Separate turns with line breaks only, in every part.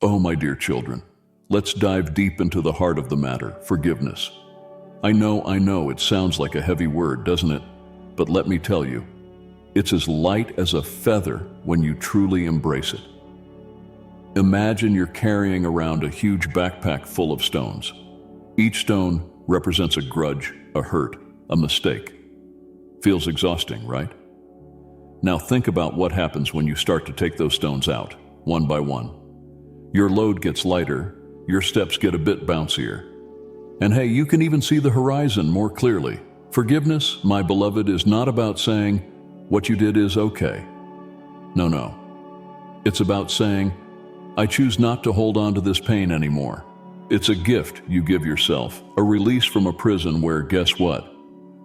Oh, my dear children, let's dive deep into the heart of the matter, forgiveness. I know, it sounds like a heavy word, doesn't it? But let me tell you, it's as light as a feather when you truly embrace it. Imagine you're carrying around a huge backpack full of stones. Each stone represents a grudge, a hurt, a mistake. Feels exhausting, right? Now think about what happens when you start to take those stones out, one by one. Your load gets lighter, your steps get a bit bouncier. And hey, you can even see the horizon more clearly. Forgiveness, my beloved, is not about saying, what you did is okay. No. It's about saying, I choose not to hold on to this pain anymore. It's a gift you give yourself, a release from a prison where, guess what?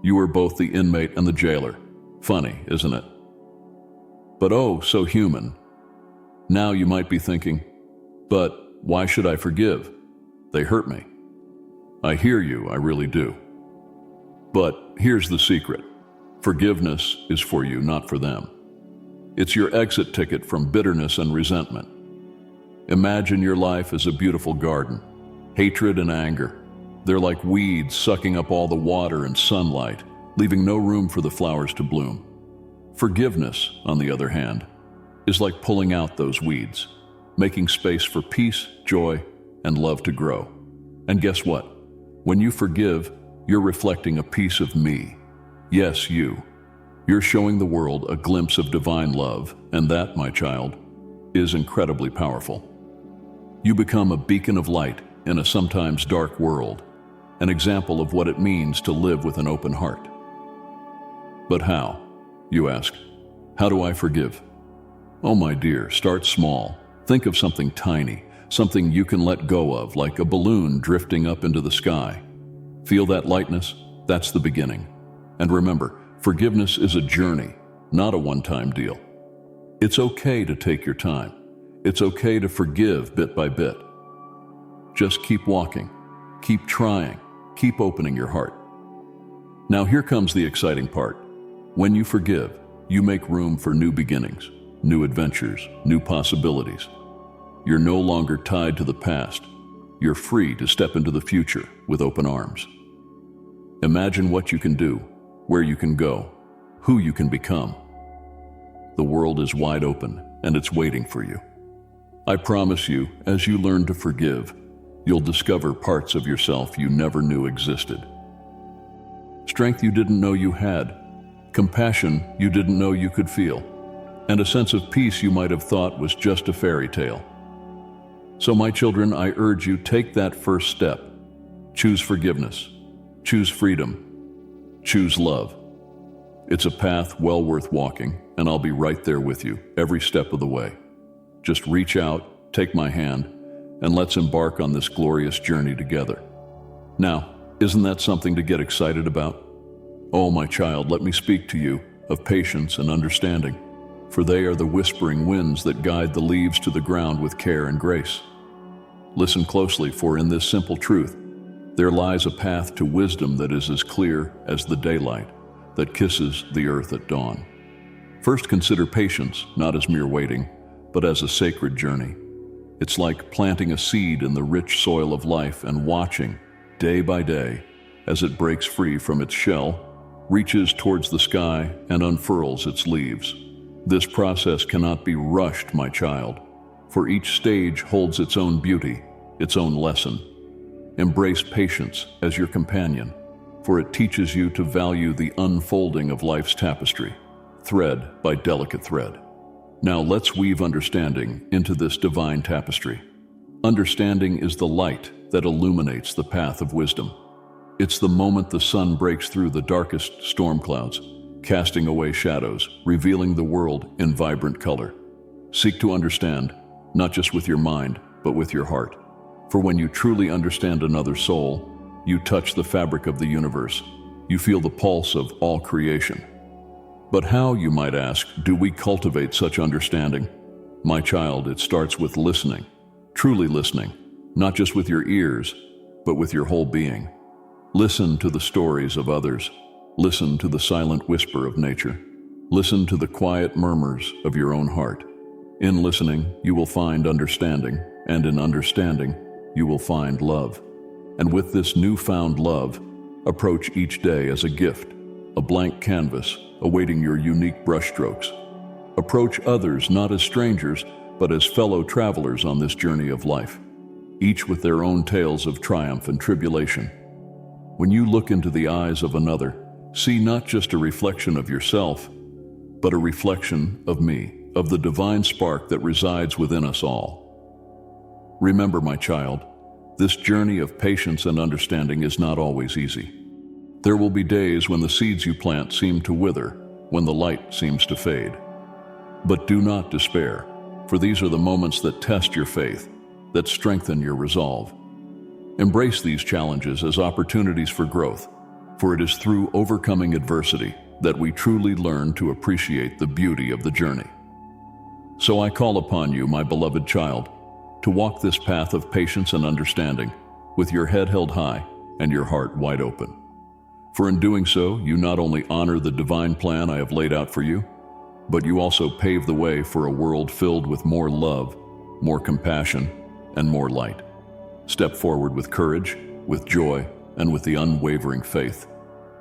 You were both the inmate and the jailer. Funny, isn't it? But oh, so human. Now you might be thinking, but why should I forgive? They hurt me. I hear you, I really do. But here's the secret. Forgiveness is for you, not for them. It's your exit ticket from bitterness and resentment. Imagine your life as a beautiful garden. Hatred and anger, they're like weeds sucking up all the water and sunlight, leaving no room for the flowers to bloom. Forgiveness, on the other hand, is like pulling out those weeds, making space for peace, joy, and love to grow. And guess what? When you forgive, you're reflecting a piece of me. Yes, you. You're showing the world a glimpse of divine love, and that, my child, is incredibly powerful. You become a beacon of light in a sometimes dark world, an example of what it means to live with an open heart. But how, you ask? How do I forgive? Oh, my dear, start small. Think of something tiny, something you can let go of, like a balloon drifting up into the sky. Feel that lightness? That's the beginning. And remember, forgiveness is a journey, not a one-time deal. It's okay to take your time. It's okay to forgive bit by bit. Just keep walking, keep trying, keep opening your heart. Now here comes the exciting part. When you forgive, you make room for new beginnings, new adventures, new possibilities. You're no longer tied to the past. You're free to step into the future with open arms. Imagine what you can do, where you can go, who you can become. The world is wide open, and it's waiting for you. I promise you, as you learn to forgive, you'll discover parts of yourself you never knew existed. Strength you didn't know you had, compassion you didn't know you could feel, and a sense of peace you might have thought was just a fairy tale. So my children, I urge you, take that first step. Choose forgiveness. Choose freedom. Choose love. It's a path well worth walking, and I'll be right there with you every step of the way. Just reach out, take my hand, and let's embark on this glorious journey together. Now, isn't that something to get excited about? Oh, my child, let me speak to you of patience and understanding, for they are the whispering winds that guide the leaves to the ground with care and grace. Listen closely, for in this simple truth, there lies a path to wisdom that is as clear as the daylight that kisses the earth at dawn. First, consider patience not as mere waiting, but as a sacred journey. It's like planting a seed in the rich soil of life and watching, day by day, as it breaks free from its shell, reaches towards the sky, and unfurls its leaves. This process cannot be rushed, my child, for each stage holds its own beauty, its own lesson. Embrace patience as your companion, for it teaches you to value the unfolding of life's tapestry, thread by delicate thread. Now let's weave understanding into this divine tapestry. Understanding is the light that illuminates the path of wisdom. It's the moment the sun breaks through the darkest storm clouds, casting away shadows, revealing the world in vibrant color. Seek to understand, not just with your mind, but with your heart. For when you truly understand another soul, you touch the fabric of the universe. You feel the pulse of all creation. But how, you might ask, do we cultivate such understanding? My child, it starts with listening, truly listening, not just with your ears, but with your whole being. Listen to the stories of others. Listen to the silent whisper of nature. Listen to the quiet murmurs of your own heart. In listening, you will find understanding, and in understanding, you will find love. And with this newfound love, approach each day as a gift, a blank canvas awaiting your unique brushstrokes. Approach others not as strangers, but as fellow travelers on this journey of life, each with their own tales of triumph and tribulation. When you look into the eyes of another, see not just a reflection of yourself, but a reflection of me, of the divine spark that resides within us all. Remember, my child, this journey of patience and understanding is not always easy. There will be days when the seeds you plant seem to wither, when the light seems to fade. But do not despair, for these are the moments that test your faith, that strengthen your resolve. Embrace these challenges as opportunities for growth, for it is through overcoming adversity that we truly learn to appreciate the beauty of the journey. So I call upon you, my beloved child, to walk this path of patience and understanding with your head held high and your heart wide open. For in doing so, you not only honor the divine plan I have laid out for you, but you also pave the way for a world filled with more love, more compassion, and more light. Step forward with courage, with joy, and with the unwavering faith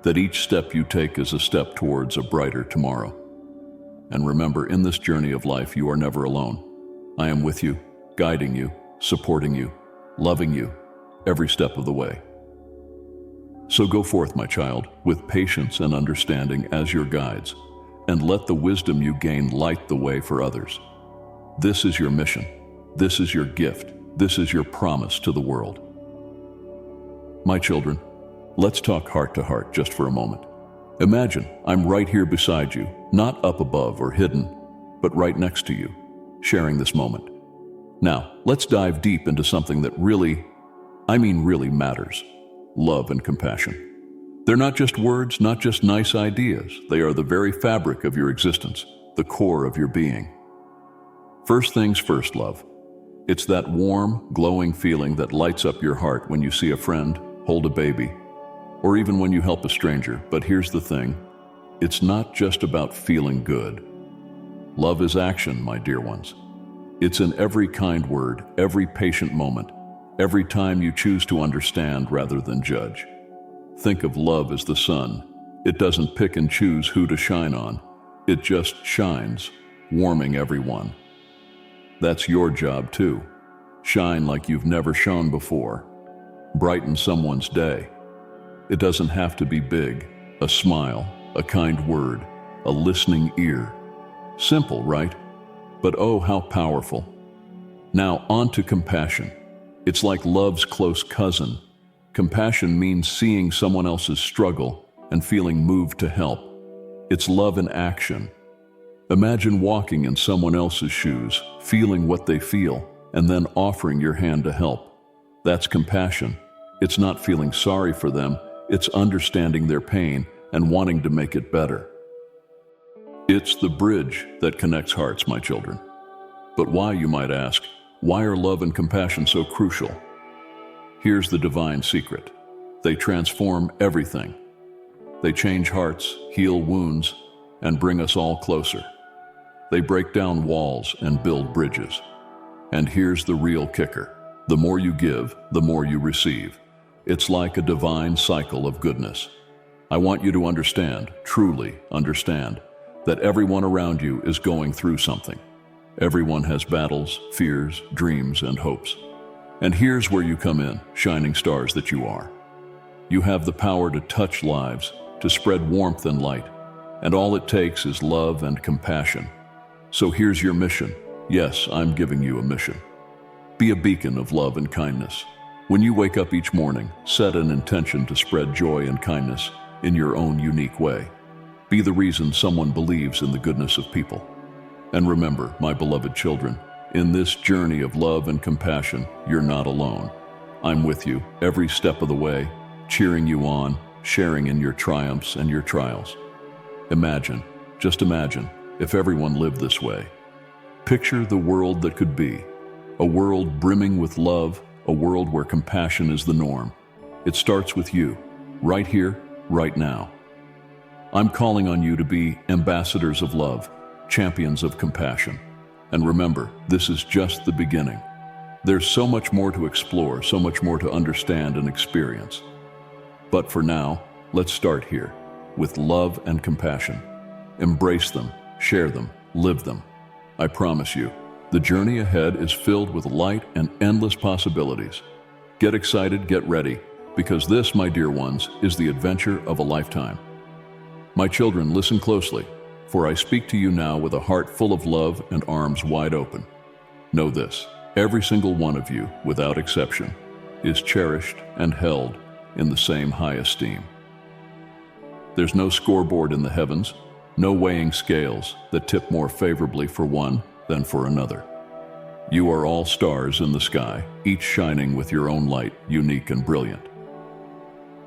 that each step you take is a step towards a brighter tomorrow. And remember, in this journey of life, you are never alone. I am with you, guiding you, supporting you, loving you, every step of the way. So go forth, my child, with patience and understanding as your guides, and let the wisdom you gain light the way for others. This is your mission. This is your gift. This is your promise to the world. My children, let's talk heart to heart just for a moment. Imagine I'm right here beside you, not up above or hidden, but right next to you, sharing this moment. Now, let's dive deep into something that really matters: love and compassion. They're not just words, not just nice ideas. They are the very fabric of your existence, the core of your being. First things first, love. It's that warm, glowing feeling that lights up your heart when you see a friend, hold a baby, or even when you help a stranger. But here's the thing, it's not just about feeling good. Love is action, my dear ones. It's in every kind word, every patient moment, every time you choose to understand rather than judge. Think of love as the sun. It doesn't pick and choose who to shine on. It just shines, warming everyone. That's your job too. Shine like you've never shone before. Brighten someone's day. It doesn't have to be big. A smile, a kind word, a listening ear. Simple, right? But oh, how powerful. Now on to compassion. It's like love's close cousin. Compassion means seeing someone else's struggle and feeling moved to help. It's love in action. Imagine walking in someone else's shoes, feeling what they feel, and then offering your hand to help. That's compassion. It's not feeling sorry for them, it's understanding their pain and wanting to make it better. It's the bridge that connects hearts, my children. But why, you might ask? Why are love and compassion so crucial? Here's the divine secret. They transform everything. They change hearts, heal wounds, and bring us all closer. They break down walls and build bridges. And here's the real kicker. The more you give, the more you receive. It's like a divine cycle of goodness. I want you to understand, truly understand, that everyone around you is going through something. Everyone has battles, fears, dreams, and hopes. And here's where you come in, shining stars that you are. You have the power to touch lives, to spread warmth and light, and all it takes is love and compassion. So here's your mission. Yes, I'm giving you a mission. Be a beacon of love and kindness. When you wake up each morning, set an intention to spread joy and kindness in your own unique way. Be the reason someone believes in the goodness of people. And remember, my beloved children, in this journey of love and compassion, you're not alone. I'm with you every step of the way, cheering you on, sharing in your triumphs and your trials. Imagine, just imagine, if everyone lived this way. Picture the world that could be. A world brimming with love, a world where compassion is the norm. It starts with you, right here, right now. I'm calling on you to be ambassadors of love, champions of compassion. And remember, this is just the beginning. There's so much more to explore, so much more to understand and experience. But for now, let's start here, with love and compassion. Embrace them, share them, live them. I promise you, the journey ahead is filled with light and endless possibilities. Get excited, get ready, because this, my dear ones, is the adventure of a lifetime. My children, listen closely, for I speak to you now with a heart full of love and arms wide open. Know this, every single one of you, without exception, is cherished and held in the same high esteem. There's no scoreboard in the heavens, no weighing scales that tip more favorably for one than for another. You are all stars in the sky, each shining with your own light, unique and brilliant.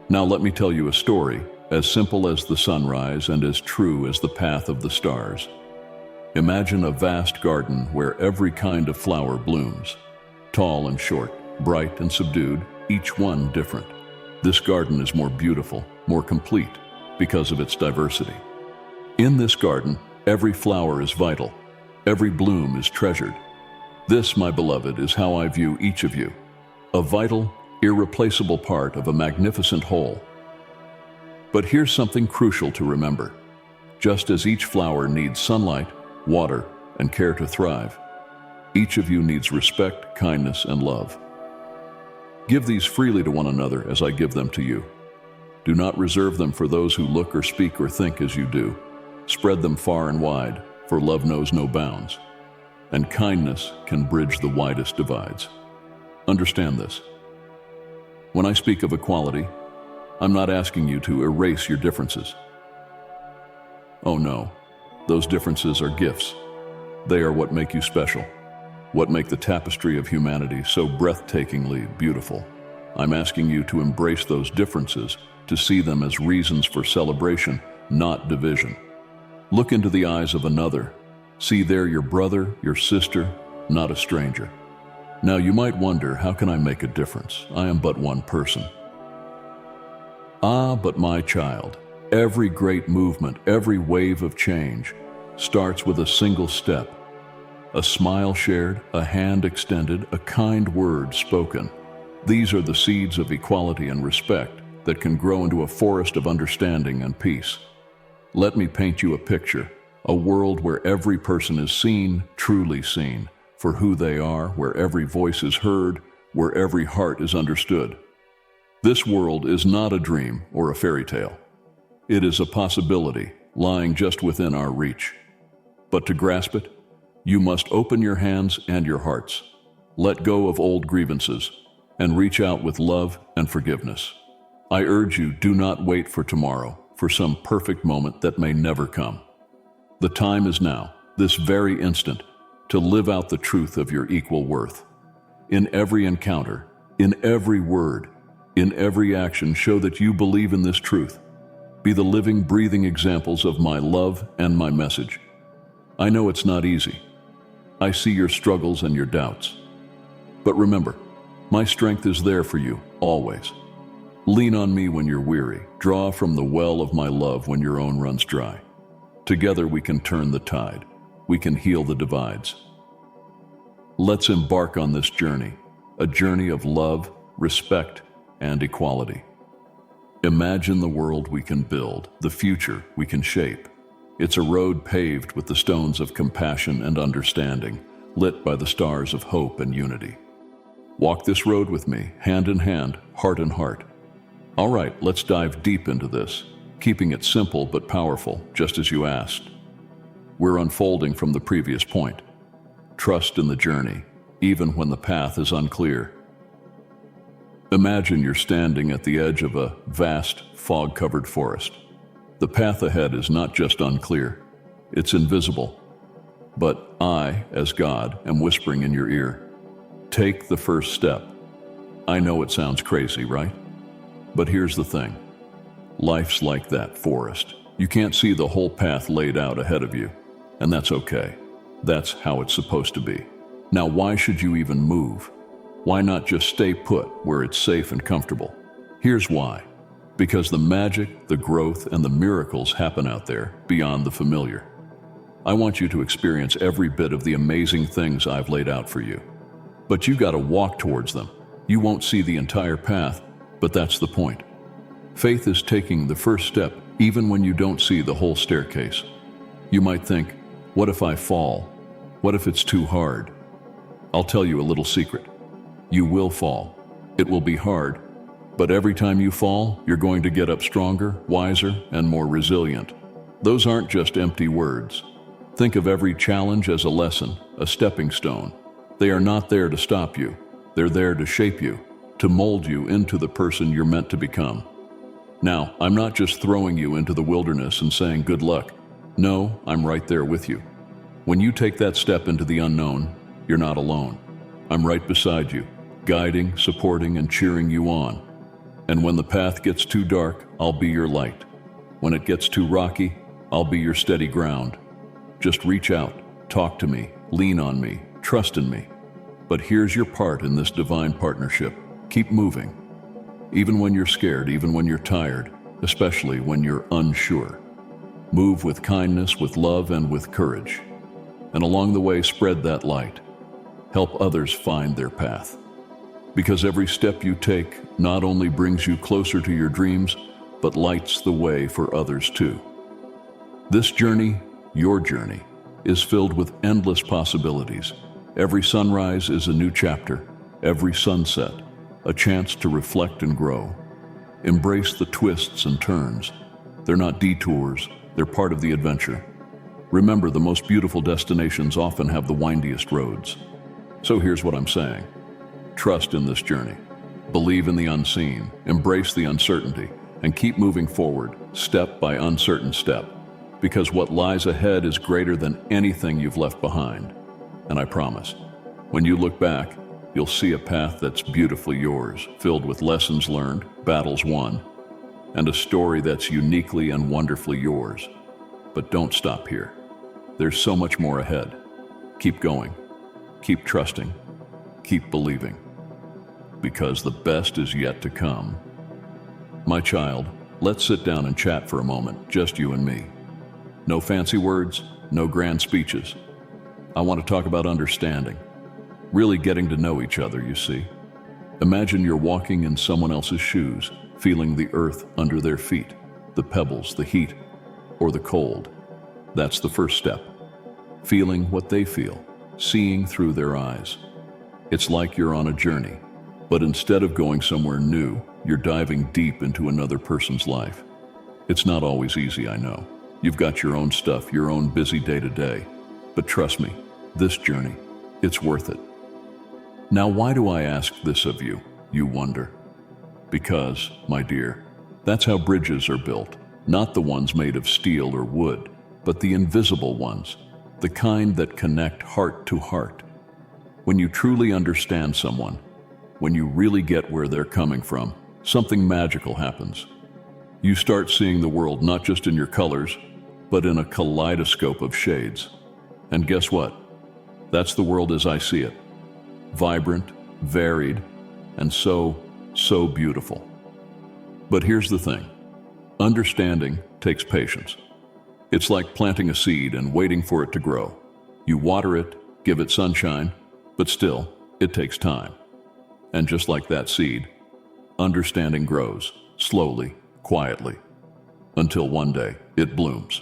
Now let me tell you a story, as simple as the sunrise and as true as the path of the stars. Imagine a vast garden where every kind of flower blooms, tall and short, bright and subdued, each one different. This garden is more beautiful, more complete, because of its diversity. In this garden, every flower is vital, every bloom is treasured. This, my beloved, is how I view each of you, a vital, irreplaceable part of a magnificent whole. But here's something crucial to remember. Just as each flower needs sunlight, water, and care to thrive, each of you needs respect, kindness, and love. Give these freely to one another as I give them to you. Do not reserve them for those who look or speak or think as you do. Spread them far and wide, for love knows no bounds, and kindness can bridge the widest divides. Understand this. When I speak of equality, I'm not asking you to erase your differences. Oh no, those differences are gifts. They are what make you special, what make the tapestry of humanity so breathtakingly beautiful. I'm asking you to embrace those differences, to see them as reasons for celebration, not division. Look into the eyes of another. See there your brother, your sister, not a stranger. Now you might wonder, how can I make a difference? I am but one person. Ah, but my child, every great movement, every wave of change starts with a single step. A smile shared, a hand extended, a kind word spoken. These are the seeds of equality and respect that can grow into a forest of understanding and peace. Let me paint you a picture, a world where every person is seen, truly seen, for who they are, where every voice is heard, where every heart is understood. This world is not a dream or a fairy tale. It is a possibility lying just within our reach. But to grasp it, you must open your hands and your hearts, let go of old grievances, and reach out with love and forgiveness. I urge you, do not wait for tomorrow, for some perfect moment that may never come. The time is now, this very instant, to live out the truth of your equal worth. In every encounter, in every word, in every action, show that you believe in this truth. Be the living, breathing examples of my love and my message. I know it's not easy. I see your struggles and your doubts. But remember, my strength is there for you, always. Lean on me when you're weary. Draw from the well of my love when your own runs dry. Together we can turn the tide. We can heal the divides. Let's embark on this journey, a journey of love, respect, and equality. Imagine the world we can build, the future we can shape. It's a road paved with the stones of compassion and understanding, lit by the stars of hope and unity. Walk this road with me, hand in hand, heart in heart. All right, let's dive deep into this, keeping it simple but powerful, just as you asked. We're unfolding from the previous point. Trust in the journey, even when the path is unclear. Imagine you're standing at the edge of a vast, fog-covered forest. The path ahead is not just unclear, it's invisible. But I, as God, am whispering in your ear, take the first step. I know it sounds crazy, right? But here's the thing. Life's like that forest. You can't see the whole path laid out ahead of you, and that's okay. That's how it's supposed to be. Now, why should you even move? Why not just stay put where it's safe and comfortable? Here's why. Because the magic, the growth, and the miracles happen out there, beyond the familiar. I want you to experience every bit of the amazing things I've laid out for you. But you gotta walk towards them. You won't see the entire path, but that's the point. Faith is taking the first step even when you don't see the whole staircase. You might think, what if I fall? What if it's too hard? I'll tell you a little secret. You will fall. It will be hard, but every time you fall, you're going to get up stronger, wiser, and more resilient. Those aren't just empty words. Think of every challenge as a lesson, a stepping stone. They are not there to stop you. They're there to shape you, to mold you into the person you're meant to become. Now, I'm not just throwing you into the wilderness and saying good luck. No, I'm right there with you. When you take that step into the unknown, you're not alone. I'm right beside you, guiding, supporting, and cheering you on. And when the path gets too dark, I'll be your light. When it gets too rocky, I'll be your steady ground. Just reach out, talk to me, lean on me, trust in me. But here's your part in this divine partnership. Keep moving. Even when you're scared, even when you're tired, especially when you're unsure. Move with kindness, with love, and with courage. And along the way, spread that light. Help others find their path. Because every step you take not only brings you closer to your dreams, but lights the way for others too. This journey, your journey, is filled with endless possibilities. Every sunrise is a new chapter, every sunset, a chance to reflect and grow. Embrace the twists and turns. They're not detours, they're part of the adventure. Remember, the most beautiful destinations often have the windiest roads. So here's what I'm saying. Trust in this journey. Believe in the unseen, embrace the uncertainty, and keep moving forward, step by uncertain step. Because what lies ahead is greater than anything you've left behind. And I promise, when you look back, you'll see a path that's beautifully yours, filled with lessons learned, battles won, and a story that's uniquely and wonderfully yours. But don't stop here. There's so much more ahead. Keep going, keep trusting, keep believing, because the best is yet to come. My child, let's sit down and chat for a moment, just you and me. No fancy words, no grand speeches. I want to talk about understanding. Really getting to know each other, you see. Imagine you're walking in someone else's shoes, feeling the earth under their feet, the pebbles, the heat, or the cold. That's the first step. Feeling what they feel, seeing through their eyes. It's like you're on a journey, but instead of going somewhere new, you're diving deep into another person's life. It's not always easy, I know. You've got your own stuff, your own busy day-to-day. But trust me, this journey, it's worth it. Now, why do I ask this of you, you wonder? Because, my dear, that's how bridges are built, not the ones made of steel or wood, but the invisible ones, the kind that connect heart to heart. When you truly understand someone, when you really get where they're coming from, something magical happens. You start seeing the world not just in your colors, but in a kaleidoscope of shades. And guess what? That's the world as I see it. Vibrant, varied, and so beautiful. But here's the thing. Understanding takes patience. It's like planting a seed and waiting for it to grow. You water it, give it sunshine, but still, it takes time. And just like that seed, understanding grows, slowly, quietly, until one day it blooms.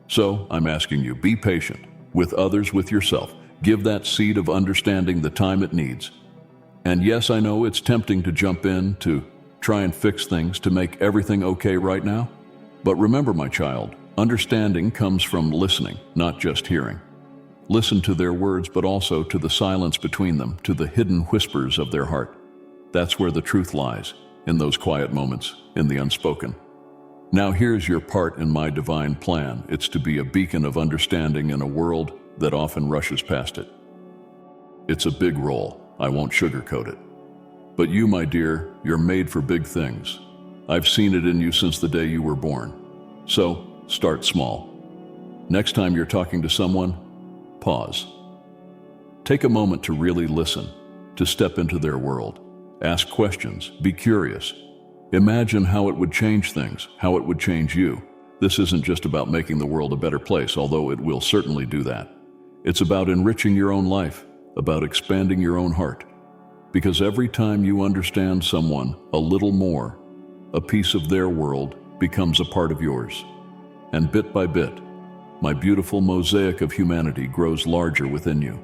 So I'm asking you, be patient with others, with yourself. Give that seed of understanding the time it needs. And yes, I know it's tempting to jump in, to try and fix things, to make everything okay right now. But remember, my child, understanding comes from listening, not just hearing. Listen to their words, but also to the silence between them, to the hidden whispers of their heart. That's where the truth lies, in those quiet moments, in the unspoken. Now here's your part in my divine plan. It's to be a beacon of understanding in a world that often rushes past it. It's a big role, I won't sugarcoat it. But you, my dear, you're made for big things. I've seen it in you since the day you were born. So, start small. Next time you're talking to someone, pause. Take a moment to really listen, to step into their world. Ask questions, be curious. Imagine how it would change things, how it would change you. This isn't just about making the world a better place, although it will certainly do that. It's about enriching your own life, about expanding your own heart, because every time you understand someone a little more, a piece of their world becomes a part of yours. And bit by bit, my beautiful mosaic of humanity grows larger within you.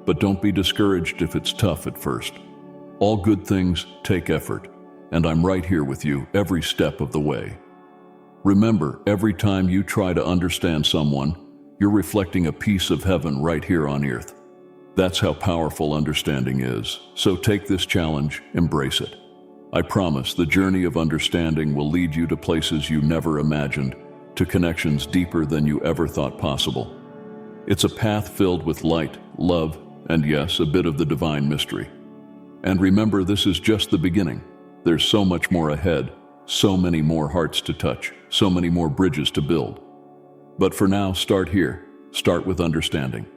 But don't be discouraged if it's tough at first. All good things take effort, and I'm right here with you every step of the way. Remember, every time you try to understand someone, you're reflecting a piece of heaven right here on earth. That's how powerful understanding is. So take this challenge, embrace it. I promise the journey of understanding will lead you to places you never imagined, to connections deeper than you ever thought possible. It's a path filled with light, love, and yes, a bit of the divine mystery. And remember, this is just the beginning. There's so much more ahead, so many more hearts to touch, so many more bridges to build. But for now, start here. Start with understanding.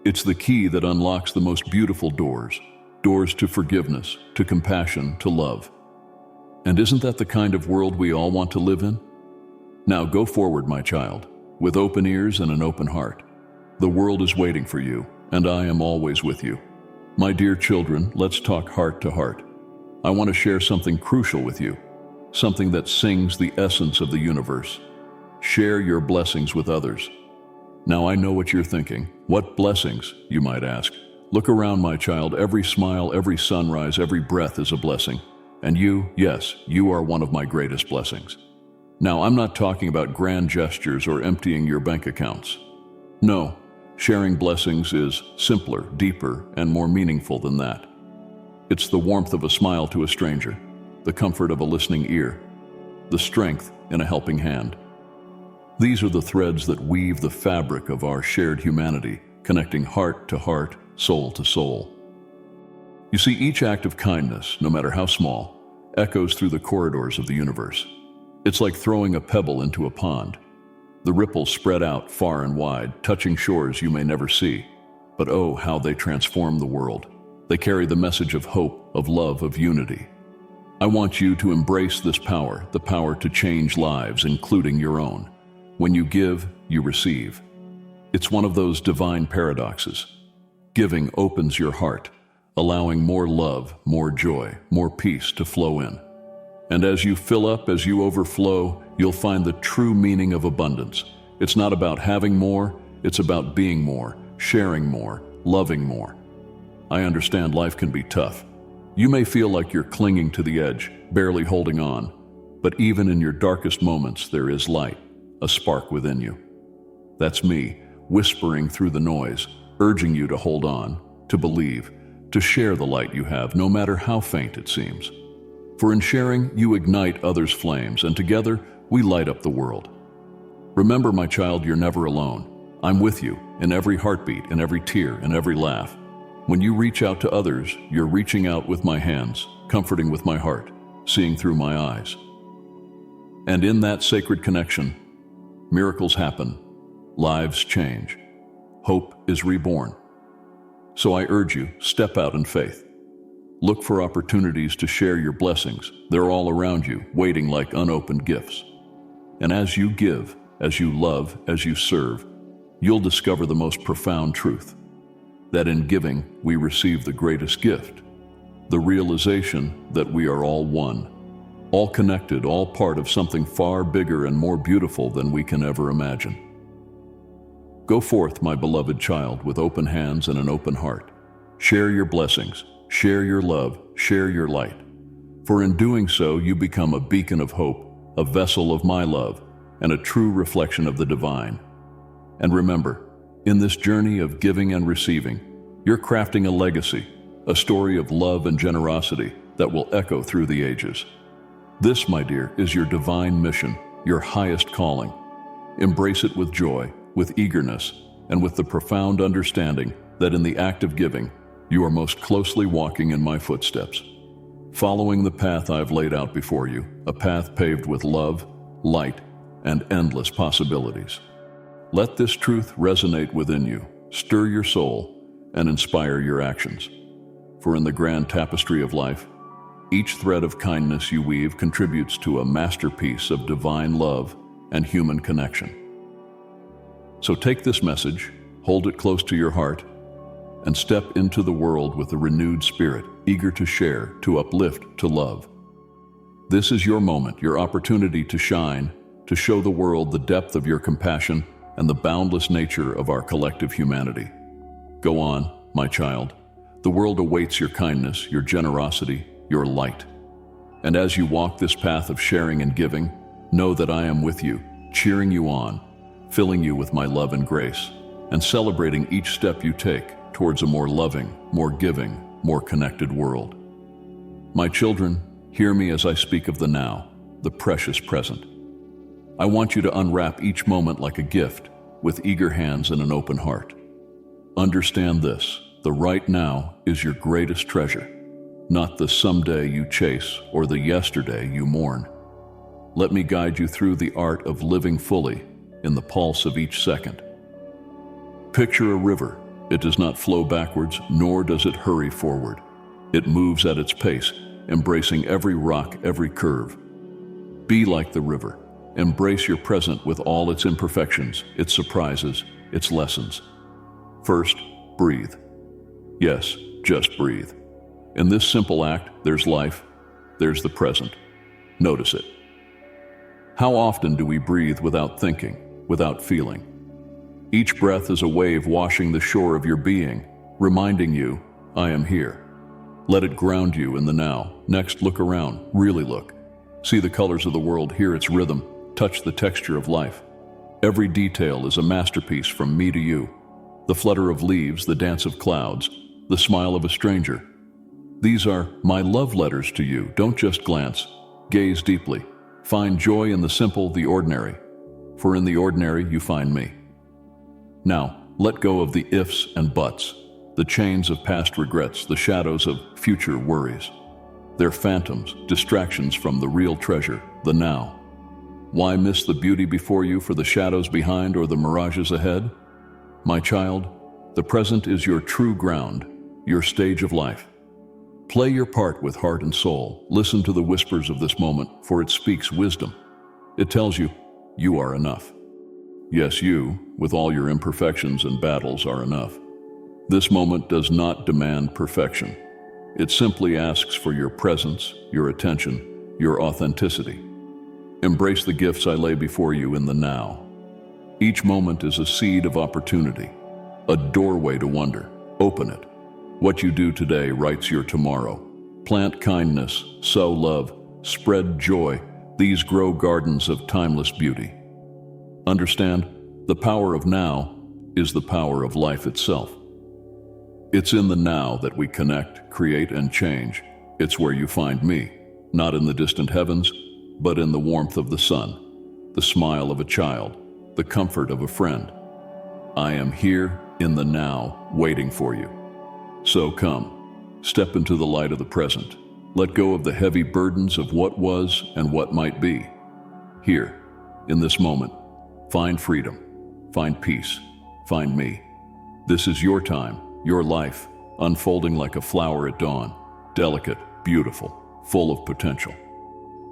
It's the key that unlocks the most beautiful doors. Doors to forgiveness, to compassion, to love. And isn't that the kind of world we all want to live in? Now go forward, my child, with open ears and an open heart. The world is waiting for you, and I am always with you. My dear children, let's talk heart to heart. I want to share something crucial with you, something that sings the essence of the universe. Share your blessings with others. Now I know what you're thinking. What blessings, you might ask? Look around, my child. Every smile, every sunrise, every breath is a blessing. And you, yes, you are one of my greatest blessings. Now, I'm not talking about grand gestures or emptying your bank accounts. No, sharing blessings is simpler, deeper, and more meaningful than that. It's the warmth of a smile to a stranger, the comfort of a listening ear, the strength in a helping hand. These are the threads that weave the fabric of our shared humanity, connecting heart to heart, soul to soul. You see, each act of kindness, no matter how small, echoes through the corridors of the universe. It's like throwing a pebble into a pond. The ripples spread out far and wide, touching shores you may never see. But oh, how they transform the world. They carry the message of hope, of love, of unity. I want you to embrace this power, the power to change lives, including your own. When you give, you receive. It's one of those divine paradoxes. Giving opens your heart, allowing more love, more joy, more peace to flow in. And as you fill up, as you overflow, you'll find the true meaning of abundance. It's not about having more, it's about being more, sharing more, loving more. I understand life can be tough. You may feel like you're clinging to the edge, barely holding on. But even in your darkest moments, there is light, a spark within you. That's me, whispering through the noise, urging you to hold on, to believe, to share the light you have, no matter how faint it seems. For in sharing, you ignite others' flames, and together, we light up the world. Remember, my child, you're never alone. I'm with you in every heartbeat, in every tear, in every laugh. When you reach out to others, you're reaching out with my hands, comforting with my heart, seeing through my eyes. And in that sacred connection, miracles happen, lives change, hope is reborn. So I urge you, step out in faith. Look for opportunities to share your blessings. They're all around you, waiting like unopened gifts. And as you give, as you love, as you serve, you'll discover the most profound truth. That in giving, we receive the greatest gift. The realization that we are all one, all connected, all part of something far bigger and more beautiful than we can ever imagine. Go forth, my beloved child, with open hands and an open heart. Share your blessings, share your love, share your light. For in doing so, you become a beacon of hope, a vessel of my love, and a true reflection of the divine. And remember, in this journey of giving and receiving, you're crafting a legacy, a story of love and generosity that will echo through the ages. This, my dear, is your divine mission, your highest calling. Embrace it with joy, with eagerness, and with the profound understanding that in the act of giving, you are most closely walking in my footsteps, following the path I've laid out before you, a path paved with love, light, and endless possibilities. Let this truth resonate within you, stir your soul, and inspire your actions. For in the grand tapestry of life, each thread of kindness you weave contributes to a masterpiece of divine love and human connection. So take this message, hold it close to your heart, and step into the world with a renewed spirit, eager to share, to uplift, to love. This is your moment, your opportunity to shine, to show the world the depth of your compassion and the boundless nature of our collective humanity. Go on, my child. The world awaits your kindness, your generosity, your light. And as you walk this path of sharing and giving, know that I am with you, cheering you on, filling you with my love and grace, and celebrating each step you take towards a more loving, more giving, more connected world. My children, hear me as I speak of the now, the precious present. I want you to unwrap each moment like a gift, with eager hands and an open heart. Understand this, the right now is your greatest treasure, not the someday you chase or the yesterday you mourn. Let me guide you through the art of living fully in the pulse of each second. Picture a river. It does not flow backwards, nor does it hurry forward. It moves at its pace, embracing every rock, every curve. Be like the river. Embrace your present with all its imperfections, its surprises, its lessons. First, breathe. Yes, just breathe. In this simple act, there's life, there's the present. Notice it. How often do we breathe without thinking, without feeling? Each breath is a wave washing the shore of your being, reminding you, I am here. Let it ground you in the now. Next, look around, really look. See the colors of the world, hear its rhythm, touch the texture of life. Every detail is a masterpiece from me to you. The flutter of leaves, the dance of clouds, the smile of a stranger. These are my love letters to you. Don't just glance, gaze deeply. Find joy in the simple, the ordinary. For in the ordinary you find me. Now, let go of the ifs and buts, the chains of past regrets, the shadows of future worries. They're phantoms, distractions from the real treasure, the now. Why miss the beauty before you for the shadows behind or the mirages ahead? My child, the present is your true ground, your stage of life. Play your part with heart and soul. Listen to the whispers of this moment, for it speaks wisdom. It tells you, you are enough. Yes, you, with all your imperfections and battles, are enough. This moment does not demand perfection. It simply asks for your presence, your attention, your authenticity. Embrace the gifts I lay before you in the now. Each moment is a seed of opportunity, a doorway to wonder. Open it. What you do today writes your tomorrow. Plant kindness, sow love, spread joy. These grow gardens of timeless beauty. Understand, the power of now is the power of life itself. It's in the now that we connect, create, and change. It's where you find me, not in the distant heavens, but in the warmth of the sun, the smile of a child, the comfort of a friend. I am here in the now, waiting for you. So come, step into the light of the present. Let go of the heavy burdens of what was and what might be. Here, in this moment, find freedom, find peace, find me. This is your time, your life, unfolding like a flower at dawn, delicate, beautiful, full of potential.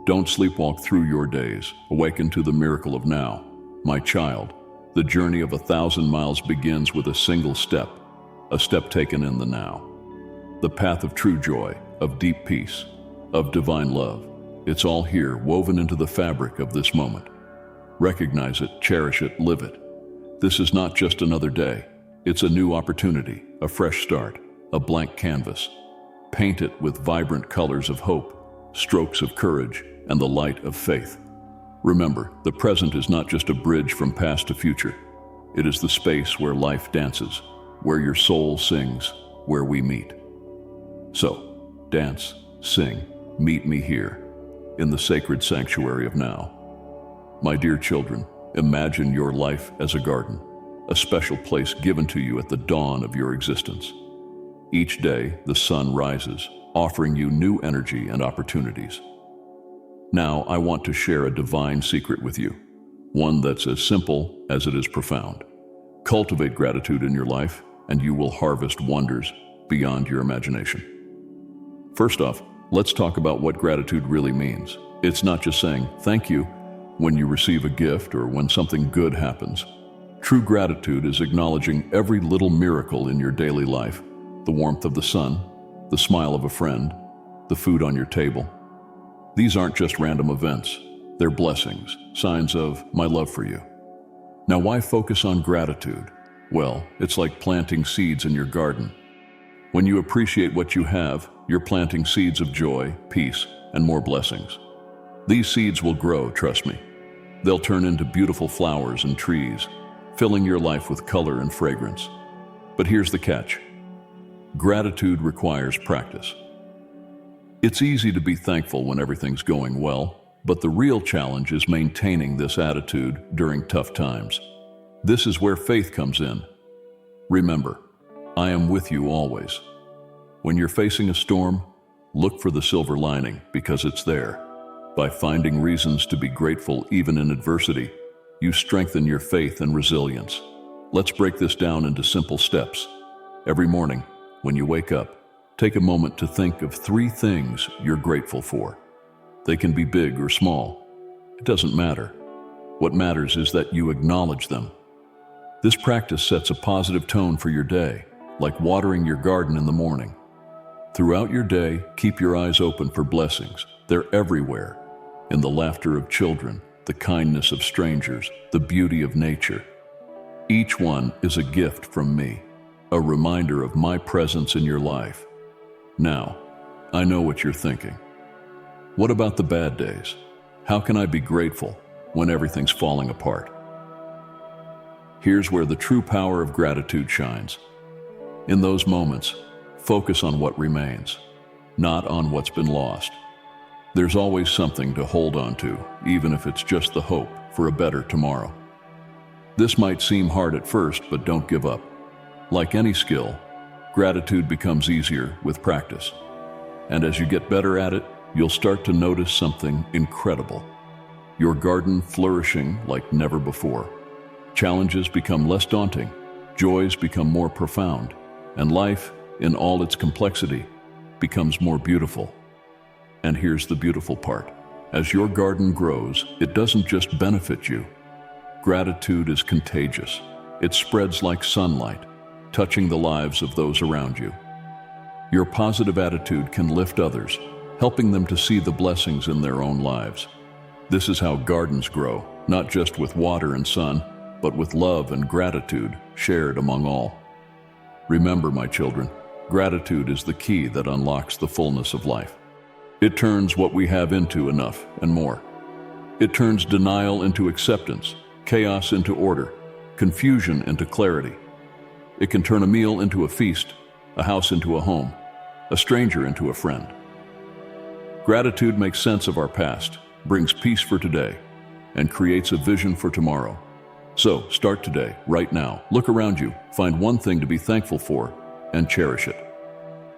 Don't sleepwalk through your days. Awaken to the miracle of now. My child, the journey of 1,000 miles begins with a single step, a step taken in the now. The path of true joy, of deep peace, of divine love. It's all here, woven into the fabric of this moment. Recognize it, cherish it, live it. This is not just another day. It's a new opportunity, a fresh start, a blank canvas. Paint it with vibrant colors of hope, strokes of courage, and the light of faith. Remember, the present is not just a bridge from past to future. It is the space where life dances, where your soul sings, where we meet. So, dance, sing, meet me here, in the sacred sanctuary of now. My dear children, imagine your life as a garden, a special place given to you at the dawn of your existence. Each day, the sun rises, offering you new energy and opportunities. Now, I want to share a divine secret with you, one that's as simple as it is profound. Cultivate gratitude in your life, and you will harvest wonders beyond your imagination. First off, let's talk about what gratitude really means. It's not just saying thank you when you receive a gift or when something good happens. True gratitude is acknowledging every little miracle in your daily life, the warmth of the sun, the smile of a friend, the food on your table. These aren't just random events. They're blessings, signs of my love for you. Now, why focus on gratitude? Well, it's like planting seeds in your garden. When you appreciate what you have, you're planting seeds of joy, peace, and more blessings. These seeds will grow, trust me. They'll turn into beautiful flowers and trees, filling your life with color and fragrance. But here's the catch. Gratitude requires practice. It's easy to be thankful when everything's going well, but the real challenge is maintaining this attitude during tough times. This is where faith comes in. Remember, I am with you always. When you're facing a storm, look for the silver lining because it's there. By finding reasons to be grateful even in adversity, you strengthen your faith and resilience. Let's break this down into simple steps. Every morning, when you wake up, take a moment to think of 3 things you're grateful for. They can be big or small. It doesn't matter. What matters is that you acknowledge them. This practice sets a positive tone for your day, like watering your garden in the morning. Throughout your day, keep your eyes open for blessings. They're everywhere. In the laughter of children, the kindness of strangers, the beauty of nature. Each one is a gift from me, a reminder of my presence in your life. Now, I know what you're thinking. What about the bad days? How can I be grateful when everything's falling apart? Here's where the true power of gratitude shines. In those moments, focus on what remains, not on what's been lost. There's always something to hold on to, even if it's just the hope for a better tomorrow. This might seem hard at first, but don't give up. Like any skill, gratitude becomes easier with practice. And as you get better at it, you'll start to notice something incredible. Your garden flourishing like never before. Challenges become less daunting, joys become more profound, and life, in all its complexity, becomes more beautiful. And here's the beautiful part. As your garden grows, it doesn't just benefit you. Gratitude is contagious. It spreads like sunlight, touching the lives of those around you. Your positive attitude can lift others, helping them to see the blessings in their own lives. This is how gardens grow, not just with water and sun, but with love and gratitude shared among all. Remember, my children, gratitude is the key that unlocks the fullness of life. It turns what we have into enough and more. It turns denial into acceptance, chaos into order, confusion into clarity. It can turn a meal into a feast, a house into a home, a stranger into a friend. Gratitude makes sense of our past, brings peace for today, and creates a vision for tomorrow. So, start today, right now. Look around you, find one thing to be thankful for, and cherish it.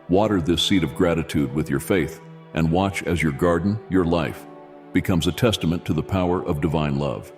Water this seed of gratitude with your faith, and watch as your garden, your life, becomes a testament to the power of divine love.